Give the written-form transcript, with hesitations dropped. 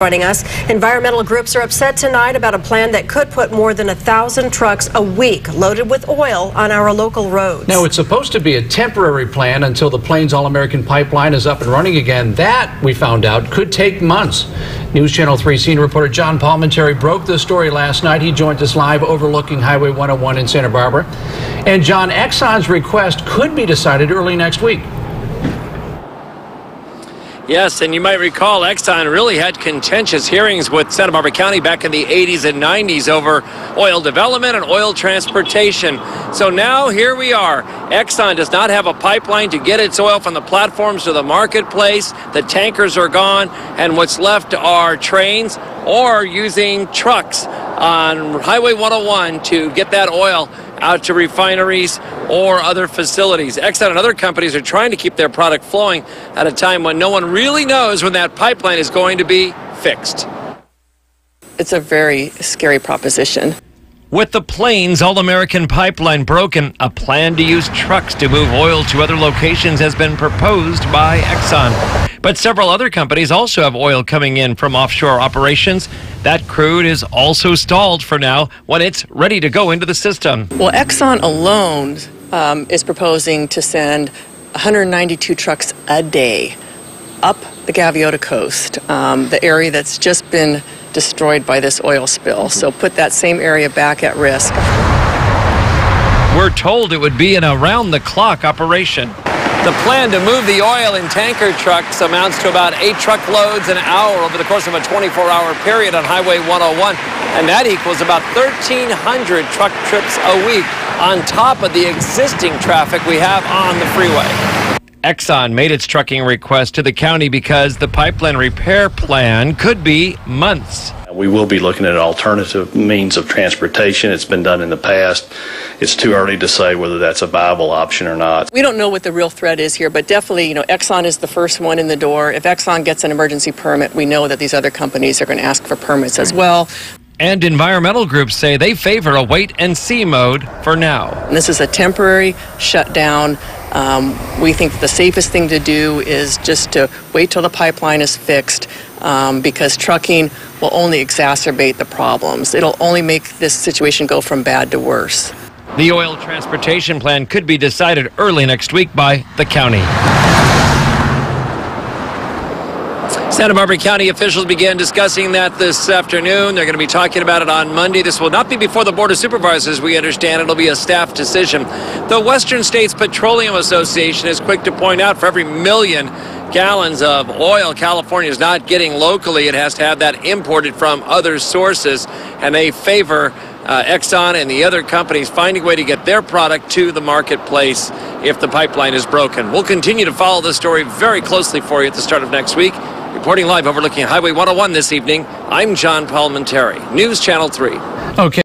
Joining us, environmental groups are upset tonight about a plan that could put more than 1,000 trucks a week loaded with oil on our local roads. Now, it's supposed to be a temporary plan until the Plains All-American Pipeline is up and running again. That, we found out, could take months. News Channel 3 senior reporter John Palmentary broke this story last night. He joined us live overlooking Highway 101 in Santa Barbara. And John, EXXON's request could be decided early next week. Yes, and you might recall EXXON really had contentious hearings with Santa Barbara County back in the 80s and 90s over oil development and oil transportation. So now here we are. EXXON does not have a pipeline to get its oil from the platforms to the marketplace. The tankers are gone, and what's left are trains or using trucks on Highway 101 to get that oil out to refineries or other facilities. EXXON and other companies are trying to keep their product flowing at a time when no one really knows when that pipeline is going to be fixed. It's a very scary proposition. With the Plains All-American Pipeline broken, a plan to use trucks to move oil to other locations has been proposed by EXXON. But several other companies also have oil coming in from offshore operations. That crude is also stalled for now when it's ready to go into the system. Well, EXXON alone is proposing to send 192 trucks a day up the Gaviota Coast, the area that's just been destroyed by this oil spill. So put that same area back at risk. We're told it would be an around-the-clock operation. The plan to move the oil in tanker trucks amounts to about 8 truckloads an hour over the course of a 24-hour period on Highway 101, and that equals about 1,300 truck trips a week on top of the existing traffic we have on the freeway. EXXON made its trucking request to the county because the pipeline repair plan could be months. We will be looking at alternative means of transportation. It's been done in the past. It's too early to say whether that's a viable option or not. We don't know what the real threat is here, but definitely, EXXON is the first one in the door. If EXXON gets an emergency permit, we know that these other companies are going to ask for permits as well. And environmental groups say they favor a wait-and-see mode for now. And this is a temporary shutdown. We think the safest thing to do is just to wait till the pipeline is fixed, because trucking will only exacerbate the problems. It'll only make this situation go from bad to worse. The oil transportation plan could be decided early next week by the county. Santa Barbara County officials began discussing that this afternoon. They're going to be talking about it on Monday. This will not be before the Board of Supervisors, we understand. It'll be a staff decision. The Western States Petroleum Association is quick to point out for every 1 million gallons of oil California is not getting locally, it has to have that imported from other sources, and they favor EXXON and the other companies finding a way to get their product to the marketplace if the pipeline is broken. We'll continue to follow this story very closely for you at the start of next week. Reporting live overlooking Highway 101 this evening, I'm John Palmentary, News Channel 3. Okay.